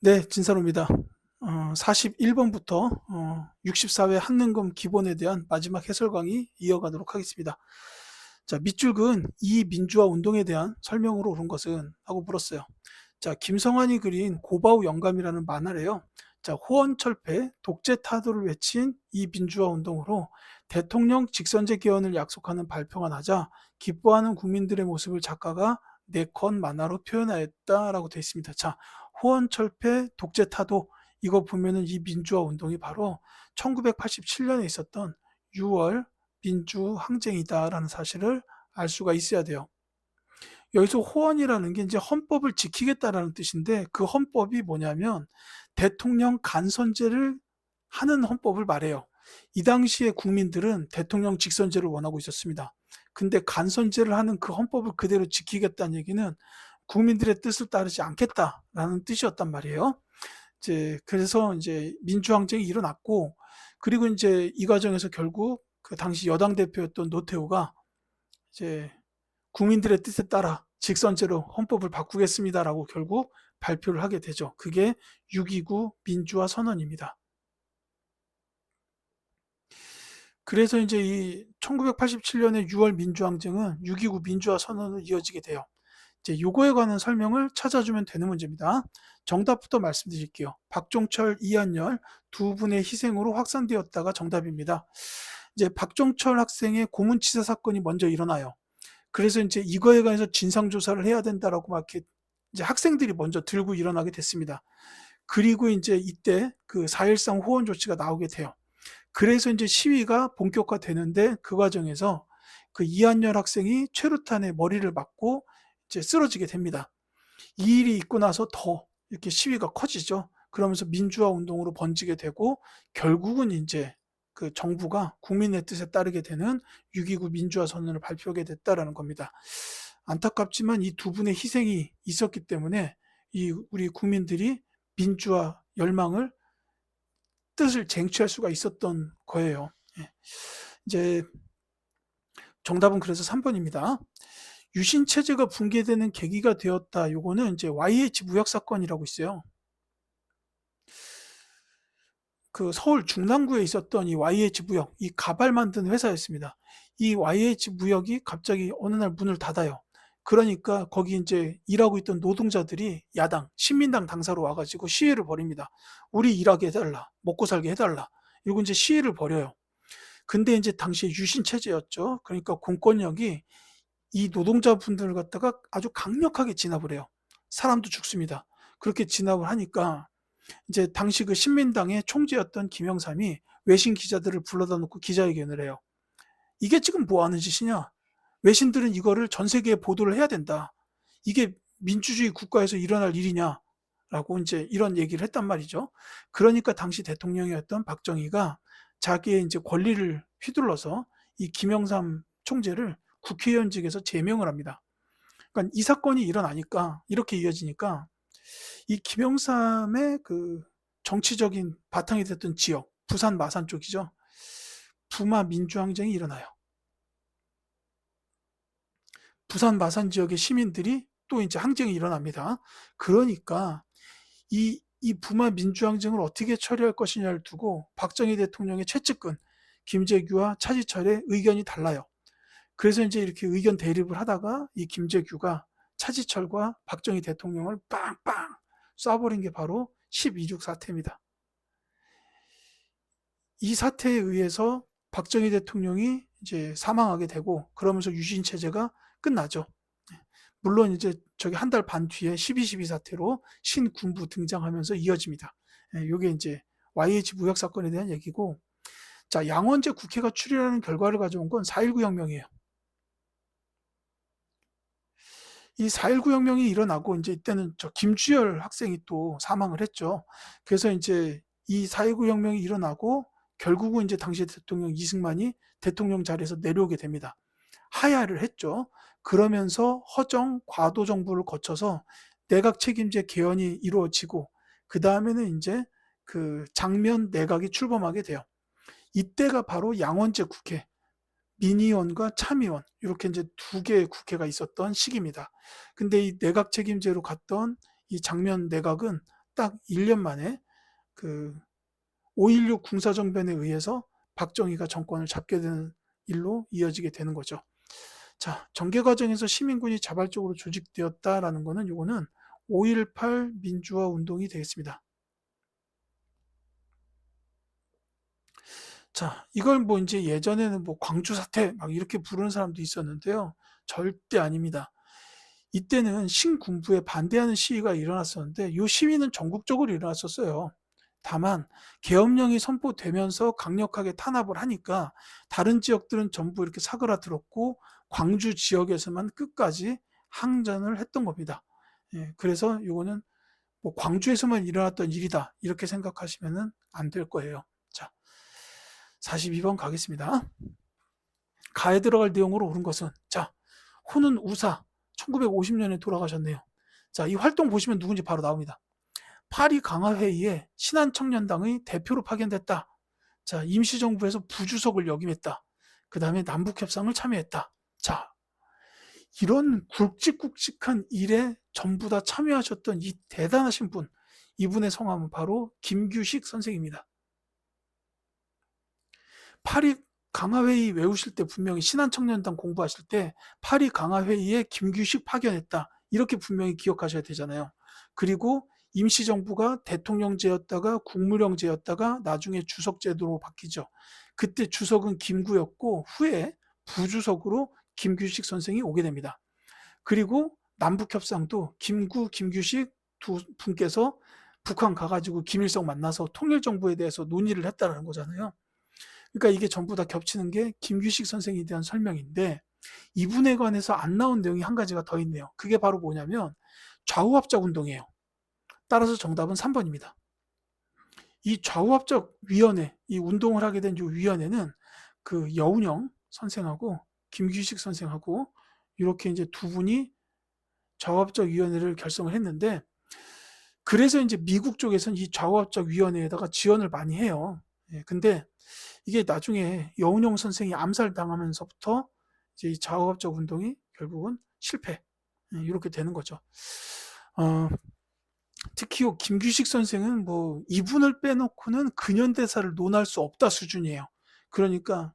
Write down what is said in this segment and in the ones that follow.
네, 진사로입니다. 41번부터 64회 한능검 기본에 대한 마지막 해설 강의 이어가도록 하겠습니다. 자, 밑줄은 이 민주화 운동에 대한 설명으로 옳은 것은 하고 물었어요. 자, 김성환이 그린 고바우 영감이라는 만화래요. 자, 호언철폐, 독재 타도를 외친 이 민주화 운동으로 대통령 직선제 개헌을 약속하는 발표가 나자 기뻐하는 국민들의 모습을 작가가 4컷 만화로 표현하였다라고 되어 있습니다. 자, 호언철폐, 독재 타도 이거 보면은 이 민주화 운동이 바로 1987년에 있었던 6월 민주항쟁이다라는 사실을 알 수가 있어야 돼요. 여기서 호언이라는 게 이제 헌법을 지키겠다라는 뜻인데 그 헌법이 뭐냐면 대통령 간선제를 하는 헌법을 말해요. 이 당시에 국민들은 대통령 직선제를 원하고 있었습니다. 근데 간선제를 하는 그 헌법을 그대로 지키겠다는 얘기는 국민들의 뜻을 따르지 않겠다라는 뜻이었단 말이에요. 그래서 이제 민주항쟁이 일어났고, 그리고 이제 이 과정에서 결국 그 당시 여당 대표였던 노태우가 이제 국민들의 뜻에 따라 직선제로 헌법을 바꾸겠습니다라고 결국 발표를 하게 되죠. 그게 6.29 민주화 선언입니다. 그래서 이제 이 1987년의 6월 민주항쟁은 6.29 민주화 선언으로 이어지게 돼요. 이제 요거에 관한 설명을 찾아주면 되는 문제입니다. 정답부터 말씀드릴게요. 박종철, 이한열 두 분의 희생으로 확산되었다가 정답입니다. 이제 박종철 학생의 고문치사 사건이 먼저 일어나요. 그래서 이제 이거에 관해서 진상조사를 해야 된다라고 막 이렇게 이제 학생들이 먼저 들고 일어나게 됐습니다. 그리고 이제 이때 그 4.13 호원 조치가 나오게 돼요. 그래서 이제 시위가 본격화되는데 그 과정에서 그 이한열 학생이 최루탄에 머리를 맞고 이제 쓰러지게 됩니다. 이 일이 있고 나서 더 이렇게 시위가 커지죠. 그러면서 민주화 운동으로 번지게 되고 결국은 이제 그 정부가 국민의 뜻에 따르게 되는 6.29 민주화 선언을 발표하게 됐다라는 겁니다. 안타깝지만 이 두 분의 희생이 있었기 때문에 이 우리 국민들이 민주화 열망을 뜻을 쟁취할 수가 있었던 거예요. 예. 이제 정답은 그래서 3번입니다. 유신 체제가 붕괴되는 계기가 되었다. 요거는 이제 YH 무역 사건이라고 있어요. 그 서울 중랑구에 있었던 이 YH 무역, 이 가발 만드는 회사였습니다. 이 YH 무역이 갑자기 어느 날 문을 닫아요. 그러니까 거기 이제 일하고 있던 노동자들이 야당, 신민당 당사로 와가지고 시위를 벌입니다. 우리 일하게 해달라, 먹고 살게 해달라. 이러고 이제 시위를 벌여요. 근데 이제 당시에 유신 체제였죠. 그러니까 공권력이 이 노동자분들을 갖다가 아주 강력하게 진압을 해요. 사람도 죽습니다. 그렇게 진압을 하니까 이제 당시 그 신민당의 총재였던 김영삼이 외신 기자들을 불러다 놓고 기자회견을 해요. 이게 지금 뭐 하는 짓이냐? 외신들은 이거를 전 세계에 보도를 해야 된다. 이게 민주주의 국가에서 일어날 일이냐? 라고 이제 이런 얘기를 했단 말이죠. 그러니까 당시 대통령이었던 박정희가 자기의 이제 권리를 휘둘러서 이 김영삼 총재를 국회의원직에서 제명을 합니다. 그러니까 이 사건이 일어나니까 이렇게 이어지니까 이 김영삼의 그 정치적인 바탕이 됐던 지역, 부산 마산 쪽이죠. 부마 민주항쟁이 일어나요. 부산 마산 지역의 시민들이 또 이제 항쟁이 일어납니다. 그러니까 이 부마 민주항쟁을 어떻게 처리할 것이냐를 두고 박정희 대통령의 최측근 김재규와 차지철의 의견이 달라요. 그래서 이제 이렇게 의견 대립을 하다가 이 김재규가 차지철과 박정희 대통령을 빵빵 쏴버린 게 바로 12.6 사태입니다. 이 사태에 의해서 박정희 대통령이 이제 사망하게 되고 그러면서 유신 체제가 끝나죠. 물론 이제 저기 한 달 반 뒤에 12.12 사태로 신군부 등장하면서 이어집니다. 이게 이제 YH 무역 사건에 대한 얘기고, 자, 양원제 국회가 추리하는 결과를 가져온 건 4.19 혁명이에요. 이 4.19 혁명이 일어나고 이제 이때는 저 김주열 학생이 또 사망을 했죠. 그래서 이제 이 4.19 혁명이 일어나고 결국은 이제 당시 대통령 이승만이 대통령 자리에서 내려오게 됩니다. 하야를 했죠. 그러면서 허정 과도 정부를 거쳐서 내각 책임제 개헌이 이루어지고 그 다음에는 이제 그 장면 내각이 출범하게 돼요. 이때가 바로 양원제 국회, 민의원과 참의원 이렇게 이제 두 개의 국회가 있었던 시기입니다. 근데 이 내각 책임제로 갔던 이 장면 내각은 딱 1년 만에 그 5.16 군사정변에 의해서 박정희가 정권을 잡게 되는 일로 이어지게 되는 거죠. 자, 전개 과정에서 시민군이 자발적으로 조직되었다라는 거는 요거는 5.18 민주화 운동이 되겠습니다. 자, 이걸 뭐 이제 예전에는 뭐 광주 사태 막 이렇게 부르는 사람도 있었는데요. 절대 아닙니다. 이때는 신군부에 반대하는 시위가 일어났었는데 이 시위는 전국적으로 일어났었어요. 다만 계엄령이 선포되면서 강력하게 탄압을 하니까 다른 지역들은 전부 이렇게 사그라들었고 광주 지역에서만 끝까지 항전을 했던 겁니다. 예, 그래서 이거는 뭐 광주에서만 일어났던 일이다 이렇게 생각하시면 안 될 거예요. 자, 42번 가겠습니다. 가에 들어갈 내용으로 옳은 것은 자, 호는 우사 1950년에 돌아가셨네요. 자, 이 활동 보시면 누군지 바로 나옵니다. 파리 강화회의에 신한청년당의 대표로 파견됐다. 자, 임시정부에서 부주석을 역임했다. 그 다음에 남북협상을 참여했다. 자, 이런 굵직굵직한 일에 전부 다 참여하셨던 이 대단하신 분, 이분의 성함은 바로 김규식 선생입니다. 파리 강화회의 외우실 때 분명히 신한청년당 공부하실 때 파리 강화회의에 김규식 파견했다. 이렇게 분명히 기억하셔야 되잖아요. 그리고 임시정부가 대통령제였다가 국무령제였다가 나중에 주석제도로 바뀌죠. 그때 주석은 김구였고 후에 부주석으로 김규식 선생이 오게 됩니다. 그리고 남북협상도 김구, 김규식 두 분께서 북한 가가지고 김일성 만나서 통일정부에 대해서 논의를 했다는 거잖아요. 그러니까 이게 전부 다 겹치는 게 김규식 선생에 대한 설명인데 이분에 관해서 안 나온 내용이 한 가지가 더 있네요. 그게 바로 뭐냐면 좌우합작 운동이에요. 따라서 정답은 3번입니다. 이 좌우합작 위원회, 이 운동을 하게 된 이 위원회는 그 여운형 선생하고 김규식 선생하고 이렇게 이제 두 분이 좌우합작 위원회를 결성을 했는데 그래서 이제 미국 쪽에서는 이 좌우합작 위원회에다가 지원을 많이 해요. 예, 근데 이게 나중에 여운형 선생이 암살당하면서부터 이제 이 좌우합작 운동이 결국은 실패. 예, 이렇게 되는 거죠. 특히 김규식 선생은 뭐 이분을 빼놓고는 근현대사를 논할 수 없다 수준이에요. 그러니까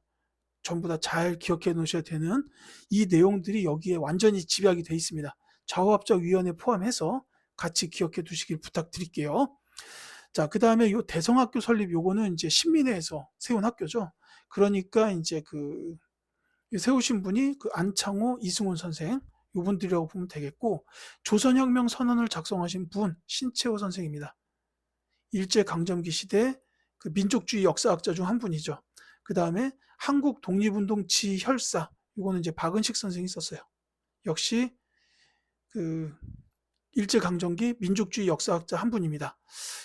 전부 다 잘 기억해 놓으셔야 되는 이 내용들이 여기에 완전히 집약이 돼 있습니다. 좌우합작 위원회 포함해서 같이 기억해 두시길 부탁드릴게요. 자, 그 다음에 요 대성학교 설립 요거는 이제 신민회에서 세운 학교죠. 그러니까 이제 그 세우신 분이 그 안창호, 이승훈 선생 요분들이라고 보면 되겠고 조선혁명 선언을 작성하신 분 신채호 선생입니다. 일제강점기 시대 그 민족주의 역사학자 중 한 분이죠. 그 다음에 한국 독립운동 지혈사 이거는 이제 박은식 선생이 썼어요. 역시 그 일제강점기 민족주의 역사학자 한 분입니다.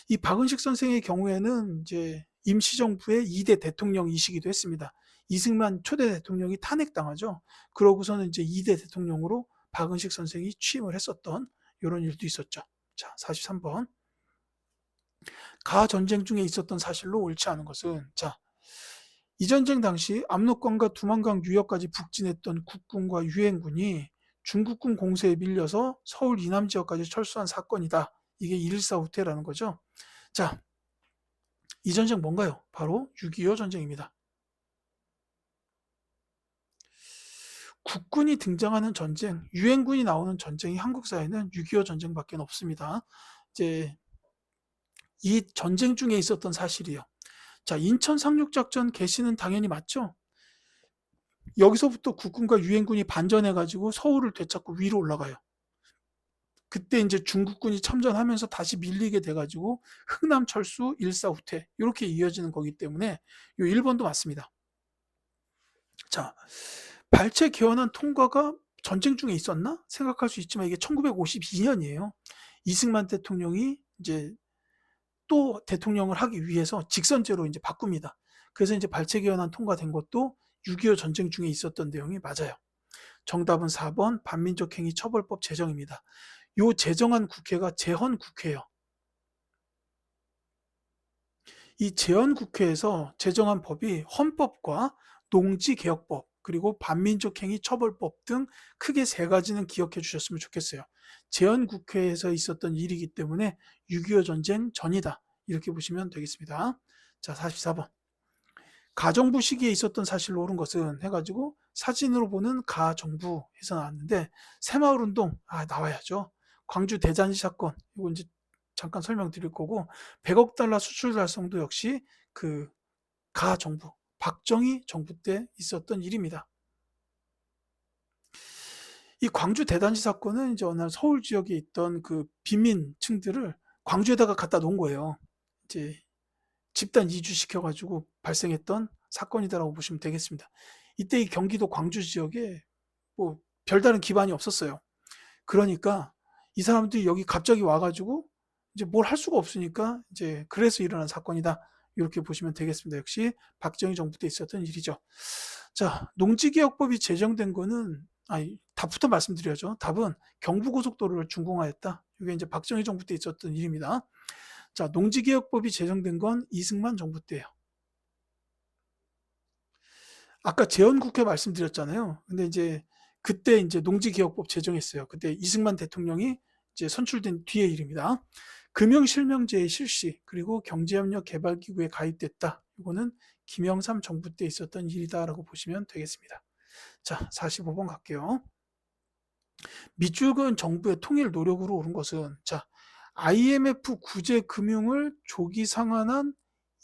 이 박은식 선생의 경우에는 이제 임시정부의 2대 대통령이시기도 했습니다. 이승만 초대 대통령이 탄핵당하죠. 그러고서는 이제 2대 대통령으로 박은식 선생이 취임을 했었던 이런 일도 있었죠. 자, 43번. 가 전쟁 중에 있었던 사실로 옳지 않은 것은 자, 이 전쟁 당시 압록강과 두만강 유역까지 북진했던 국군과 유엔군이 중국군 공세에 밀려서 서울 이남 지역까지 철수한 사건이다. 이게 1.14 후퇴라는 거죠. 자, 이 전쟁 뭔가요? 바로 6.25 전쟁입니다. 국군이 등장하는 전쟁, 유엔군이 나오는 전쟁이 한국사에는 6.25 전쟁밖에 없습니다. 이제 이 전쟁 중에 있었던 사실이요. 자, 인천 상륙작전 개시는 당연히 맞죠? 여기서부터 국군과 유엔군이 반전해가지고 서울을 되찾고 위로 올라가요. 그때 이제 중국군이 참전하면서 다시 밀리게 돼가지고 흥남 철수 1.4 후퇴 이렇게 이어지는 거기 때문에 요 1번도 맞습니다. 자, 발췌 개헌안 통과가 전쟁 중에 있었나? 생각할 수 있지만 이게 1952년이에요. 이승만 대통령이 이제 또 대통령을 하기 위해서 직선제로 이제 바꿉니다. 그래서 이제 발췌 개헌안 통과된 것도 6.25 전쟁 중에 있었던 내용이 맞아요. 정답은 4번 반민족행위 처벌법 제정입니다. 요 제정한 국회가 제헌국회예요. 이 제헌국회에서 제정한 법이 헌법과 농지개혁법 그리고 반민족행위 처벌법 등 크게 세 가지는 기억해 주셨으면 좋겠어요. 재헌국회에서 있었던 일이기 때문에 6.25 전쟁 전이다. 이렇게 보시면 되겠습니다. 자, 44번. 가정부 시기에 있었던 사실로 옳은 것은 해가지고 사진으로 보는 가정부 해서 나왔는데 새마을운동 나와야죠. 광주 대잔치 사건 이거 이제 잠깐 설명드릴 거고 100억 달러 수출 달성도 역시 그 가정부 박정희 정부 때 있었던 일입니다. 이 광주 대단지 사건은 이제 어느 날 서울 지역에 있던 그 빈민층들을 광주에다가 갖다 놓은 거예요. 이제 집단 이주시켜가지고 발생했던 사건이다라고 보시면 되겠습니다. 이때 이 경기도 광주 지역에 뭐 별다른 기반이 없었어요. 그러니까 이 사람들이 여기 갑자기 와가지고 이제 뭘 할 수가 없으니까 이제 그래서 일어난 사건이다. 이렇게 보시면 되겠습니다. 역시 박정희 정부 때 있었던 일이죠. 자, 농지개혁법이 제정된 거는 답부터 말씀드려야죠. 답은 경부고속도로를 준공하였다. 이게 이제 박정희 정부 때 있었던 일입니다. 자, 농지개혁법이 제정된 건 이승만 정부 때예요. 아까 재헌국회 말씀드렸잖아요. 근데 이제 그때 이제 농지개혁법 제정했어요. 그때 이승만 대통령이 이제 선출된 뒤의 일입니다. 금융실명제의 실시 그리고 경제협력 개발기구에 가입됐다. 이거는 김영삼 정부 때 있었던 일이다라고 보시면 되겠습니다. 자, 45번 갈게요. 밑줄은 정부의 통일 노력으로 오른 것은 자, IMF 구제 금융을 조기 상환한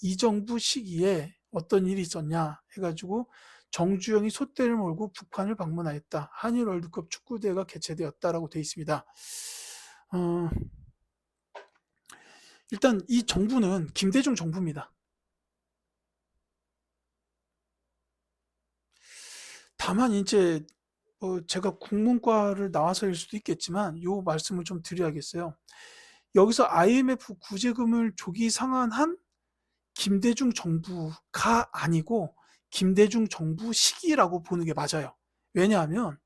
이 정부 시기에 어떤 일이 있었냐 해가지고 정주영이 솥대를 몰고 북한을 방문하였다. 한일 월드컵 축구대회가 개최되었다라고 되어 있습니다. 일단 이 정부는 김대중 정부입니다. 다만 이제 제가 국문과를 나와서일 수도 있겠지만 요 말씀을 좀 드려야겠어요. 여기서 IMF 구제금을 조기 상환한 김대중 정부가 아니고 김대중 정부 시기라고 보는 게 맞아요. 왜냐하면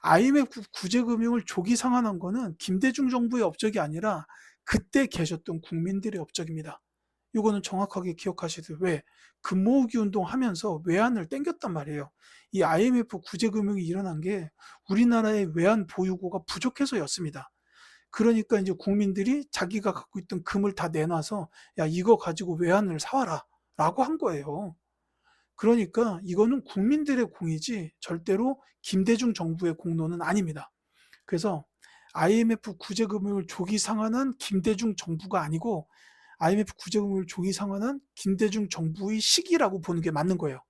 IMF 구제금융을 조기 상환한 거는 김대중 정부의 업적이 아니라 그때 계셨던 국민들의 업적입니다. 이거는 정확하게 기억하시듯 왜 금모으기 운동 하면서 외환을 땡겼단 말이에요. 이 IMF 구제금융이 일어난 게 우리나라의 외환 보유고가 부족해서였습니다. 그러니까 이제 국민들이 자기가 갖고 있던 금을 다 내놔서 야 이거 가지고 외환을 사와라 라고 한 거예요. 그러니까 이거는 국민들의 공이지 절대로 김대중 정부의 공로는 아닙니다. 그래서 IMF 구제금융을 조기 상환한 김대중 정부가 아니고 IMF 구제금융을 조기 상환한 김대중 정부의 시기라고 보는 게 맞는 거예요.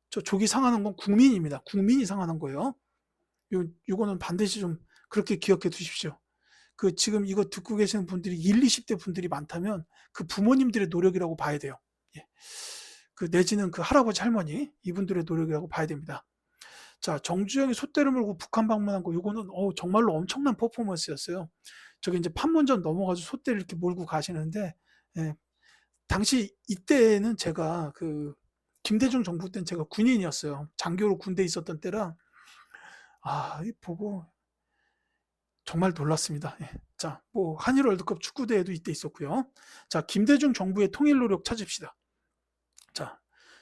저 조기 상환한 건 국민입니다. 국민이 상환한 거예요. 요거는 반드시 좀 그렇게 기억해 두십시오. 그 지금 이거 듣고 계시는 분들이 1, 20대 분들이 많다면 그 부모님들의 노력이라고 봐야 돼요. 예. 그 내지는 그 할아버지 할머니 이분들의 노력이라고 봐야 됩니다. 자, 정주영이 솥대를 몰고 북한 방문한 거 요거는 정말로 엄청난 퍼포먼스였어요. 저기 이제 판문점 넘어가서 솥대를 이렇게 몰고 가시는데 예, 당시 이때는 제가 그 김대중 정부 때는 제가 군인이었어요. 장교로 군대에 있었던 때라 보고 정말 놀랐습니다. 예. 자, 뭐 한일 월드컵 축구 대회도 이때 있었고요. 자, 김대중 정부의 통일 노력 찾읍시다. 자,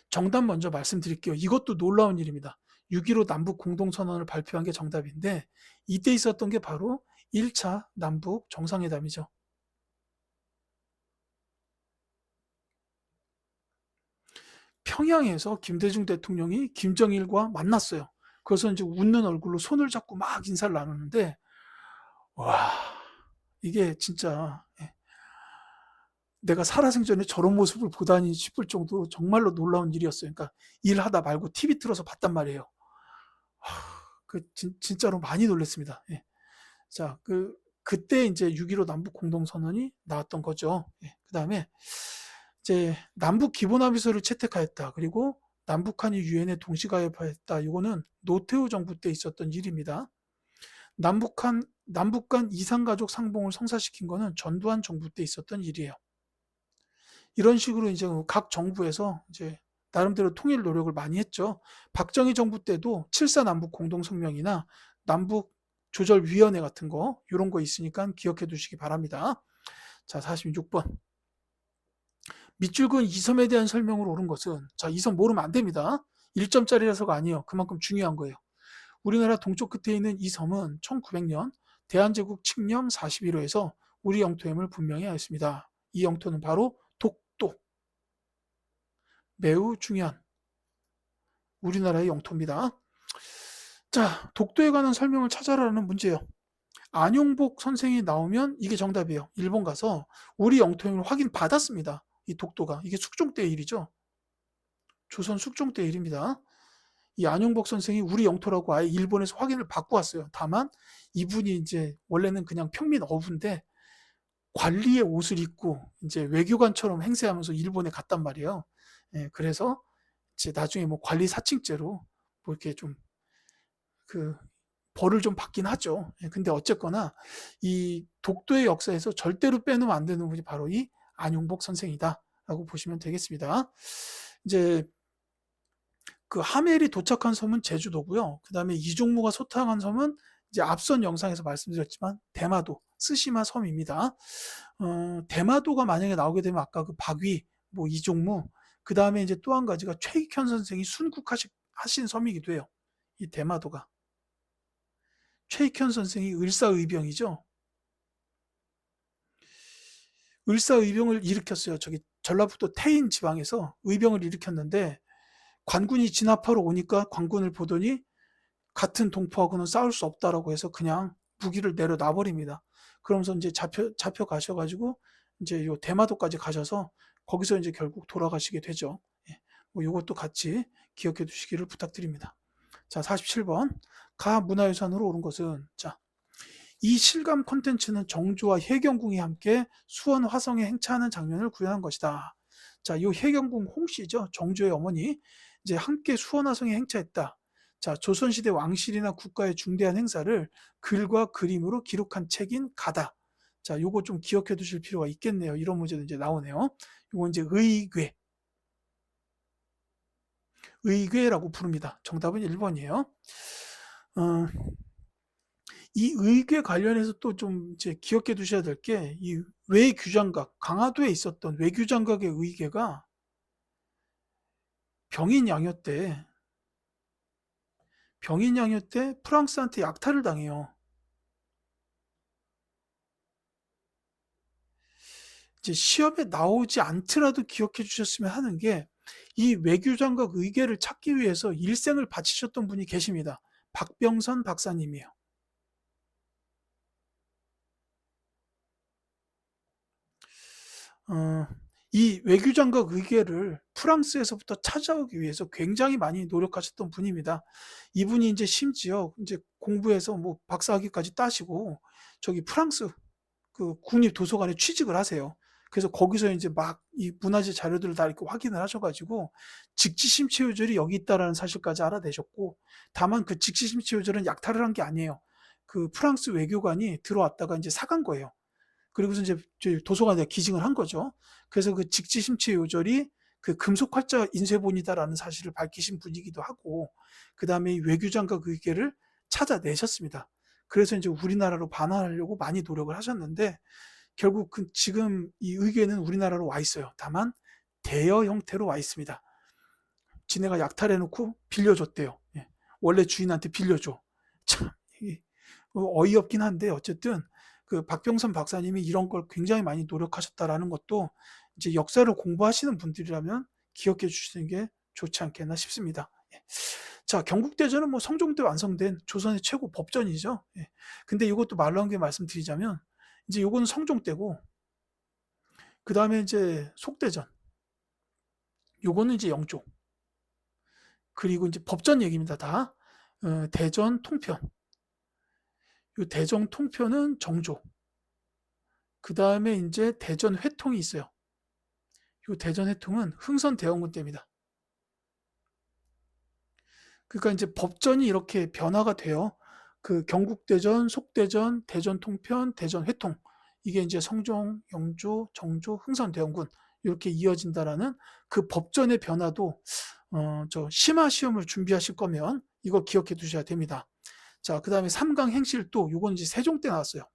정답 먼저 말씀드릴게요. 이것도 놀라운 일입니다. 6.15 남북 공동선언을 발표한 게 정답인데 이때 있었던 게 바로 1차 남북 정상회담이죠. 평양에서 김대중 대통령이 김정일과 만났어요. 그래서 이제 웃는 얼굴로 손을 잡고 막 인사를 나누는데 와 이게 진짜 내가 살아생전에 저런 모습을 보다니 싶을 정도로 정말로 놀라운 일이었어요. 그러니까 일하다 말고 TV 틀어서 봤단 말이에요. 진짜로 많이 놀랐습니다. 예. 자, 그때 이제 6.15 남북 공동선언이 나왔던 거죠. 예. 그 다음에 이제 남북 기본합의서를 채택하였다. 그리고 남북한이 유엔에 동시가입하였다. 이거는 노태우 정부 때 있었던 일입니다. 남북 간 이산가족 상봉을 성사시킨 거는 전두환 정부 때 있었던 일이에요. 이런 식으로 이제 각 정부에서 이제 나름대로 통일 노력을 많이 했죠. 박정희 정부 때도 7.4 남북 공동성명이나 남북 조절위원회 같은 거 이런 거 있으니까 기억해 두시기 바랍니다. 자, 46번. 밑줄근 이섬에 대한 설명으로 옳은 것은 자, 이섬 모르면 안 됩니다. 1점짜리라서가 아니에요. 그만큼 중요한 거예요. 우리나라 동쪽 끝에 있는 이 섬은 1900년 대한제국 칙령 41호에서 우리 영토임을 분명히 하였습니다. 이 영토는 바로 독도, 매우 중요한 우리나라의 영토입니다. 자, 독도에 관한 설명을 찾아라는 문제예요. 안용복 선생이 나오면 이게 정답이에요. 일본 가서 우리 영토임을 확인받았습니다. 이 독도가. 이게 숙종 때 일이죠. 조선 숙종 때 일입니다. 이 안용복 선생이 우리 영토라고 아예 일본에서 확인을 받고 왔어요. 다만 이분이 이제 원래는 그냥 평민 어부인데 관리의 옷을 입고 이제 외교관처럼 행세하면서 일본에 갔단 말이에요. 예, 그래서 이제 나중에 뭐 관리 사칭죄로 뭐 이렇게 좀 그 벌을 좀 받긴 하죠. 예, 근데 어쨌거나 이 독도의 역사에서 절대로 빼놓으면 안 되는 분이 바로 이 안용복 선생이다라고 보시면 되겠습니다. 이제 그 하멜이 도착한 섬은 제주도고요. 그 다음에 이종무가 소탕한 섬은 이제 앞선 영상에서 말씀드렸지만 대마도, 쓰시마 섬입니다. 대마도가 만약에 나오게 되면 아까 그 박위, 뭐 이종무, 그 다음에 이제 또 한 가지가 최익현 선생이 순국하신 섬이기도 해요. 이 대마도가. 최익현 선생이 을사의병이죠. 을사의병을 일으켰어요. 저기 전라북도 태인 지방에서 의병을 일으켰는데 관군이 진압하러 오니까 관군을 보더니 같은 동포하고는 싸울 수 없다라고 해서 그냥 무기를 내려놔 버립니다. 그러면서 이제 잡혀 가셔가지고 이제 요 대마도까지 가셔서 거기서 이제 결국 돌아가시게 되죠. 예, 뭐 요것도 같이 기억해 두시기를 부탁드립니다. 자, 47번. 가 문화유산으로 오른 것은, 자, 이 실감 콘텐츠는 정조와 혜경궁이 함께 수원 화성에 행차하는 장면을 구현한 것이다. 자, 요 혜경궁 홍씨죠. 정조의 어머니. 이제 함께 수원 화성에 행차했다. 자, 조선시대 왕실이나 국가의 중대한 행사를 글과 그림으로 기록한 책인 가다. 자, 요거 좀 기억해 두실 필요가 있겠네요. 이런 문제도 이제 나오네요. 요거 이제 의궤. 의궤라고 부릅니다. 정답은 1번이에요. 이 의궤 관련해서 또 좀 이제 기억해 두셔야 될 게 이 외규장각, 강화도에 있었던 외규장각의 의궤가 병인양요 때 프랑스한테 약탈을 당해요. 이제 시험에 나오지 않더라도 기억해 주셨으면 하는 게 이 외교장각 의궤를 찾기 위해서 일생을 바치셨던 분이 계십니다. 박병선 박사님이에요. 이 외교장각 의궤를 프랑스에서부터 찾아오기 위해서 굉장히 많이 노력하셨던 분입니다. 이분이 이제 심지어 이제 공부해서 뭐 박사학위까지 따시고 저기 프랑스 그 국립도서관에 취직을 하세요. 그래서 거기서 이제 막 이 문화재 자료들을 다 이렇게 확인을 하셔가지고 직지심체 요절이 여기 있다라는 사실까지 알아내셨고, 다만 그 직지심체 요절은 약탈을 한 게 아니에요. 그 프랑스 외교관이 들어왔다가 이제 사간 거예요. 그리고서 이제 도서관에 기증을 한 거죠. 그래서 그 직지심체 요절이 그 금속활자 인쇄본이다라는 사실을 밝히신 분이기도 하고, 그 다음에 외교장각 의궤를 찾아내셨습니다. 그래서 이제 우리나라로 반환하려고 많이 노력을 하셨는데 결국 그 지금 이 의궤는 우리나라로 와 있어요. 다만 대여 형태로 와 있습니다. 지네가 약탈해놓고 빌려줬대요. 예. 원래 주인한테 빌려줘. 참 어이없긴 한데 어쨌든 그 박병선 박사님이 이런 걸 굉장히 많이 노력하셨다라는 것도 이제 역사를 공부하시는 분들이라면 기억해 주시는 게 좋지 않겠나 싶습니다. 예. 자, 경국대전은 뭐 성종 때 완성된 조선의 최고 법전이죠. 예. 근데 이것도 말로 한 개 말씀드리자면 이제 요거는 성종 때고, 그 다음에 이제 속대전, 요거는 이제 영조, 그리고 이제 법전 얘기입니다. 다 대전 통편, 요 대전 통편은 정조, 그 다음에 이제 대전 회통이 있어요. 요 대전 회통은 흥선 대원군 때입니다. 그러니까 이제 법전이 이렇게 변화가 돼요. 그 경국대전, 속대전, 대전 통편, 대전 회통, 이게 이제 성종, 영조, 정조, 흥선 대원군 이렇게 이어진다라는 그 법전의 변화도 저 심화 시험을 준비하실 거면 이거 기억해 두셔야 됩니다. 자, 그 다음에 삼강 행실도 요건 이제 세종 때 나왔어요.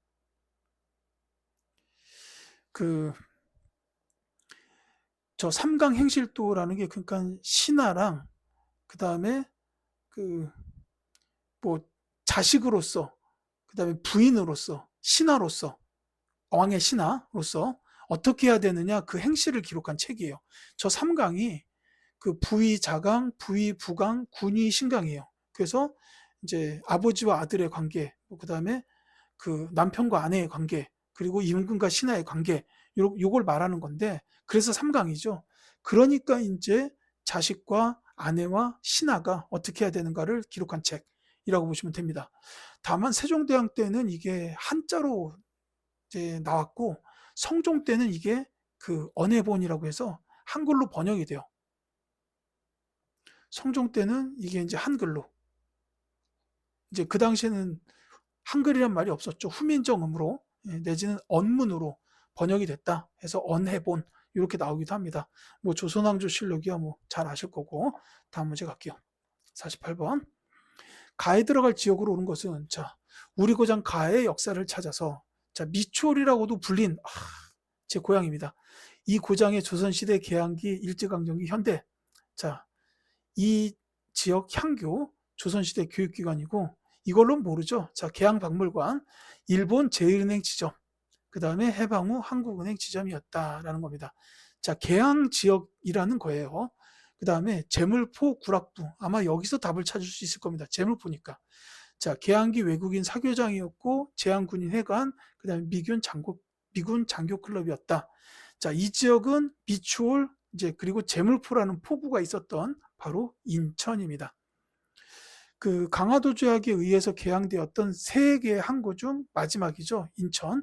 그 저 삼강 행실도라는 게 그러니까 신하랑 그 다음에 그 뭐 자식으로서 그 다음에 부인으로서, 신하로서, 왕의 신하로서 어떻게 해야 되느냐, 그 행실을 기록한 책이에요. 저 3강이 그 부위 자강, 부위 부강, 군위 신강이에요. 그래서 이제 아버지와 아들의 관계, 그 다음에 그 남편과 아내의 관계, 그리고 임금과 신하의 관계, 요걸 말하는 건데, 그래서 3강이죠. 그러니까 이제 자식과 아내와 신하가 어떻게 해야 되는가를 기록한 책이라고 보시면 됩니다. 다만 세종대왕 때는 이게 한자로 이제 나왔고, 성종 때는 이게 그 언해본이라고 해서 한글로 번역이 돼요. 성종 때는 이게 이제 한글로, 이제 그 당시에는 한글이란 말이 없었죠. 후민정음으로 내지는 언문으로 번역이 됐다 해서 언해본 이렇게 나오기도 합니다. 뭐 조선왕조실록이야 뭐 잘 아실 거고. 다음 문제 갈게요. 48번. 가에 들어갈 지역으로 오는 것은, 자, 우리 고장 가의 역사를 찾아서, 자, 미추홀이라고도 불린 제 고향입니다. 이 고장의 조선시대 개항기, 일제강점기, 현대. 자, 이 지역 향교 조선시대 교육기관이고, 이걸로는 모르죠. 자, 계양박물관, 일본 제1은행 지점, 그 다음에 해방 후 한국은행 지점이었다라는 겁니다. 자, 계양 지역이라는 거예요. 그 다음에 제물포 구락부, 아마 여기서 답을 찾을 수 있을 겁니다. 제물포니까. 자, 계양기 외국인 사교장이었고, 제한군인 회관, 그 다음에 미군 장교 클럽이었다. 자, 이 지역은 미추홀, 이제 그리고 제물포라는 포구가 있었던 바로 인천입니다. 그 강화도 조약에 의해서 개항되었던 세 개의 항구 중 마지막이죠. 인천.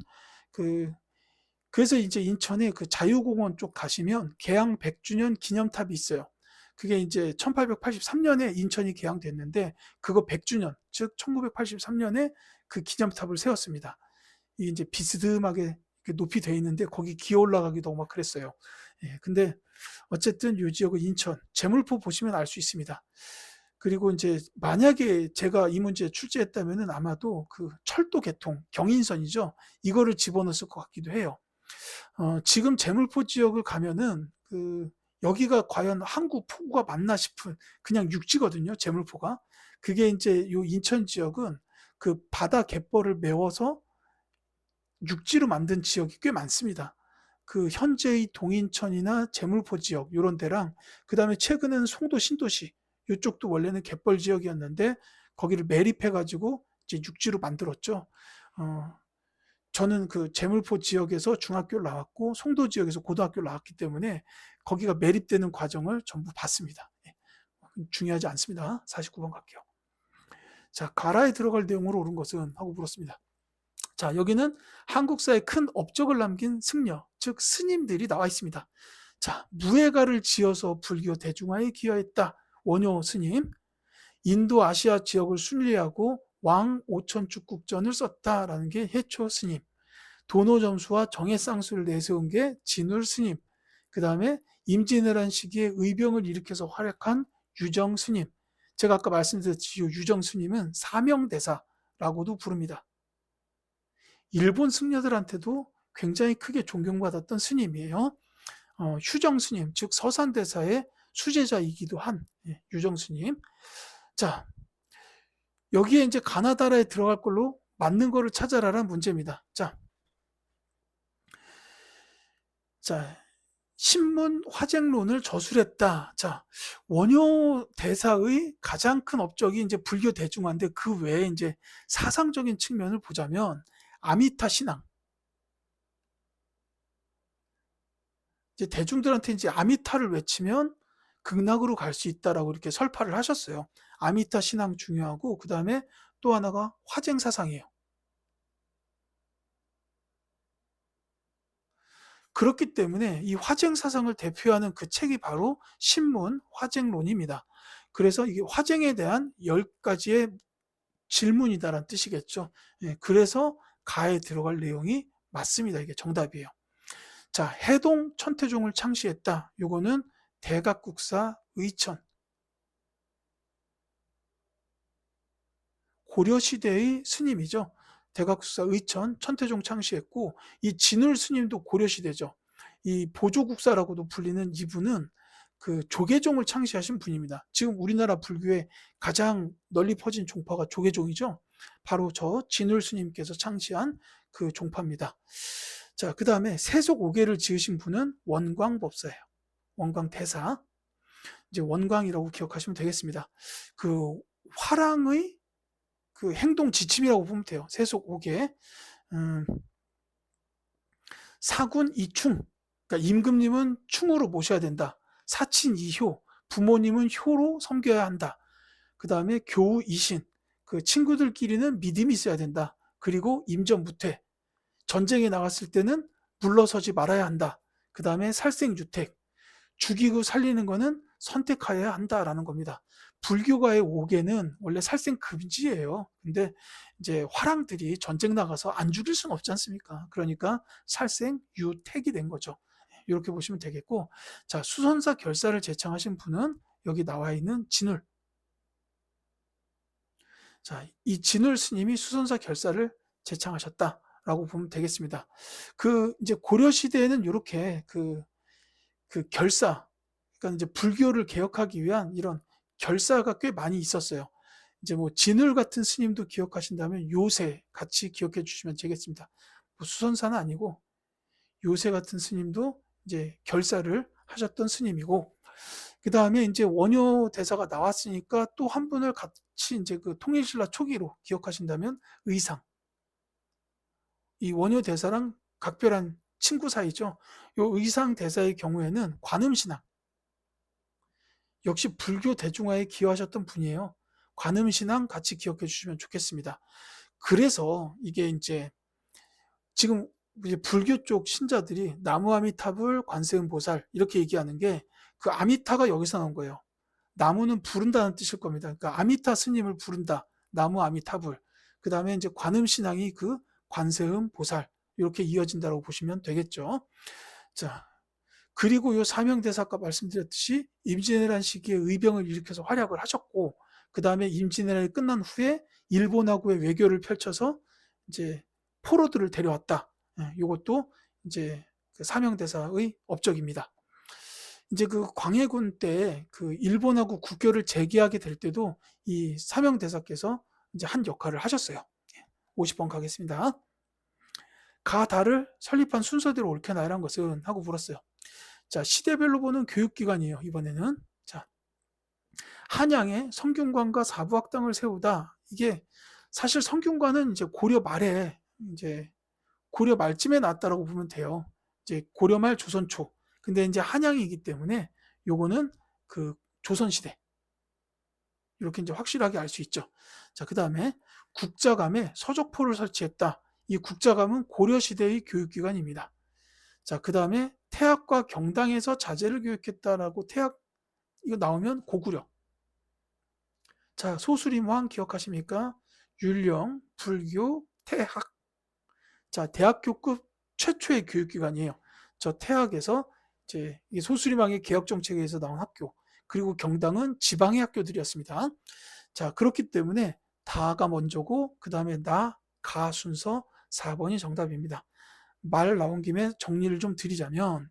그래서 이제 인천에 그 자유공원 쪽 가시면 개항 100주년 기념탑이 있어요. 그게 이제 1883년에 인천이 개항됐는데, 그거 100주년, 즉 1983년에 그 기념탑을 세웠습니다. 이 이제 비스듬하게 높이 돼 있는데 거기 기어 올라가기도 막 그랬어요. 예, 근데 어쨌든 이 지역은 인천, 제물포 보시면 알 수 있습니다. 그리고 이제 만약에 제가 이 문제 출제했다면은 아마도 그 철도 개통, 경인선이죠. 이거를 집어넣었을 것 같기도 해요. 지금 제물포 지역을 가면은 여기가 과연 항구 포구가 맞나 싶은 그냥 육지거든요. 제물포가. 그게 이제 요 인천 지역은 그 바다 갯벌을 메워서 육지로 만든 지역이 꽤 많습니다. 그 현재의 동인천이나 제물포 지역 요런 데랑, 그다음에 최근에는 송도 신도시 요쪽도 원래는 갯벌 지역이었는데 거기를 매립해 가지고 이제 육지로 만들었죠. 저는 그 제물포 지역에서 중학교를 나왔고 송도 지역에서 고등학교를 나왔기 때문에 거기가 매립되는 과정을 전부 봤습니다. 예. 중요하지 않습니다. 49번 갈게요. 자, 가라에 들어갈 내용으로 옳은 것은 하고 물었습니다. 자, 여기는 한국사에 큰 업적을 남긴 승려, 즉 스님들이 나와 있습니다. 자, 무예가를 지어서 불교 대중화에 기여했다. 원효 스님. 인도 아시아 지역을 순리하고 왕 오천축국전을 썼다라는 게 해초 스님. 도노점수와 정해쌍수를 내세운 게 진울 스님. 그 다음에 임진왜란 시기에 의병을 일으켜서 활약한 유정 스님. 제가 아까 말씀드렸듯이 유정 스님은 사명대사라고도 부릅니다. 일본 승려들한테도 굉장히 크게 존경받았던 스님이에요. 휴정 스님, 즉 서산대사의 수제자이기도 한 유정 스님. 자, 여기에 이제 가나다라에 들어갈 걸로 맞는 거를 찾아라라는 문제입니다. 자, 신문 화쟁론을 저술했다. 자, 원효 대사의 가장 큰 업적이 이제 불교 대중화인데, 그 외에 이제 사상적인 측면을 보자면 아미타 신앙. 이제 대중들한테 이제 아미타를 외치면 극락으로 갈 수 있다라고 이렇게 설파를 하셨어요. 아미타 신앙 중요하고, 그 다음에 또 하나가 화쟁 사상이에요. 그렇기 때문에 이 화쟁 사상을 대표하는 그 책이 바로 신문 화쟁론입니다. 그래서 이게 화쟁에 대한 10가지의 질문이다라는 뜻이겠죠. 예, 그래서 가에 들어갈 내용이 맞습니다. 이게 정답이에요. 자, 해동 천태종을 창시했다. 요거는 대각국사 의천. 고려시대의 스님이죠. 대각국사 의천, 천태종 창시했고, 이 진울 스님도 고려시대죠. 이 보조국사라고도 불리는 이분은 그 조계종을 창시하신 분입니다. 지금 우리나라 불교에 가장 널리 퍼진 종파가 조계종이죠. 바로 저 진울 스님께서 창시한 그 종파입니다. 자, 그 다음에 세속 5개를 지으신 분은 원광법사예요. 원광대사. 이제 원광이라고 기억하시면 되겠습니다. 그 화랑의 그 행동 지침이라고 보면 돼요. 세속 5개. 사군 이충. 그러니까 임금님은 충으로 모셔야 된다. 사친 이효. 부모님은 효로 섬겨야 한다. 그 다음에 교우 이신. 그 친구들끼리는 믿음이 있어야 된다. 그리고 임전무퇴. 전쟁에 나갔을 때는 물러서지 말아야 한다. 그 다음에 살생유택. 죽이고 살리는 거는 선택하여야 한다라는 겁니다. 불교가의 5개는 원래 살생 금지예요. 근데 이제 화랑들이 전쟁 나가서 안 죽일 수는 없지 않습니까? 그러니까 살생 유택이 된 거죠. 이렇게 보시면 되겠고, 자, 수선사 결사를 제창하신 분은 여기 나와 있는 진울. 자, 이 진울 스님이 수선사 결사를 제창하셨다라고 보면 되겠습니다. 그 이제 고려 시대에는 이렇게 그 결사, 그러니까 이제 불교를 개혁하기 위한 이런 결사가 꽤 많이 있었어요. 이제 뭐 진울 같은 스님도 기억하신다면 요새 같이 기억해 주시면 되겠습니다. 뭐 수선사는 아니고 요새 같은 스님도 이제 결사를 하셨던 스님이고, 그 다음에 이제 원효 대사가 나왔으니까 또 한 분을 같이 이제 그 통일신라 초기로 기억하신다면 의상. 이 원효 대사랑 각별한 친구 사이죠. 요 의상 대사의 경우에는 관음신앙. 역시 불교 대중화에 기여하셨던 분이에요. 관음신앙 같이 기억해 주시면 좋겠습니다. 그래서 이게 이제 지금 이제 불교 쪽 신자들이 나무 아미타불 관세음 보살 이렇게 얘기하는 게 그 아미타가 여기서 나온 거예요. 나무는 부른다는 뜻일 겁니다. 그러니까 아미타 스님을 부른다. 나무 아미타불. 그 다음에 이제 관음신앙이 그 관세음 보살 이렇게 이어진다고 보시면 되겠죠. 자, 그리고 요 사명대사 아까 말씀드렸듯이 임진왜란 시기에 의병을 일으켜서 활약을 하셨고, 그 다음에 임진왜란이 끝난 후에 일본하고의 외교를 펼쳐서 이제 포로들을 데려왔다. 이것도 이제 그 사명대사의 업적입니다. 이제 그 광해군 때 그 일본하고 국교를 재개하게 될 때도 이 사명대사께서 이제 한 역할을 하셨어요. 50번 가겠습니다. 가다를 설립한 순서대로 옳게 나열한 것은 하고 물었어요. 자, 시대별로 보는 교육기관이에요. 이번에는. 자, 한양에 성균관과 사부학당을 세우다. 이게 사실 성균관은 이제 고려 말에 이제 고려 말쯤에 났다라고 보면 돼요. 이제 고려 말 조선 초. 근데 이제 한양이기 때문에 요거는 그 조선 시대. 이렇게 이제 확실하게 알 수 있죠. 자, 그다음에 국자감에 서적포를 설치했다. 이 국자감은 고려 시대의 교육기관입니다. 자, 그다음에 태학과 경당에서 자제를 교육했다라고 태학 이거 나오면 고구려. 자, 소수림왕 기억하십니까? 율령, 불교, 태학. 자, 대학교급 최초의 교육기관이에요. 저 태학에서 이제 소수림왕의 개혁 정책에 의해서 나온 학교, 그리고 경당은 지방의 학교들이었습니다. 자, 그렇기 때문에 다가 먼저고 그 다음에 나, 가 순서 4번이 정답입니다. 말 나온 김에 정리를 좀 드리자면,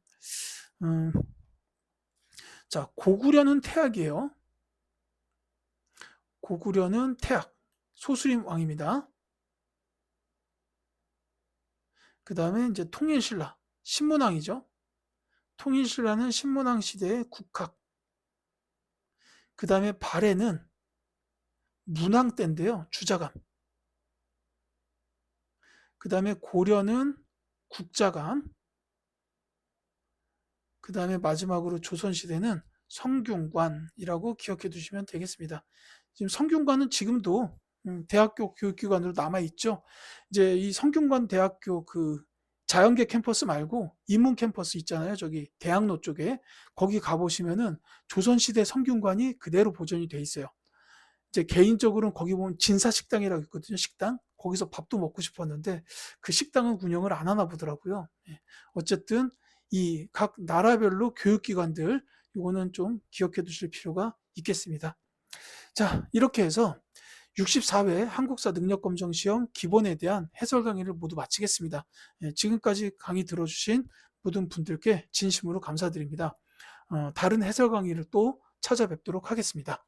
자, 고구려는 태학이에요. 고구려는 태학, 소수림 왕입니다. 그 다음에 이제 통일신라, 신문왕이죠. 통일신라는 신문왕 시대의 국학. 그 다음에 발해는 문왕 때인데요, 주자감. 그 다음에 고려는 국자감. 그 다음에 마지막으로 조선시대는 성균관이라고 기억해 두시면 되겠습니다. 지금 성균관은 지금도 대학교 교육기관으로 남아있죠. 이제 이 성균관 대학교 그 자연계 캠퍼스 말고 인문 캠퍼스 있잖아요. 저기 대학로 쪽에. 거기 가보시면은 조선시대 성균관이 그대로 보존이 돼 있어요. 이제 개인적으로는 거기 보면 진사식당이라고 있거든요. 식당. 거기서 밥도 먹고 싶었는데 그 식당은 운영을 안 하나 보더라고요. 어쨌든 이 각 나라별로 교육기관들 이거는 좀 기억해 두실 필요가 있겠습니다. 자, 이렇게 해서 64회 한국사 능력검정시험 기본에 대한 해설 강의를 모두 마치겠습니다. 지금까지 강의 들어주신 모든 분들께 진심으로 감사드립니다. 다른 해설 강의를 또 찾아뵙도록 하겠습니다.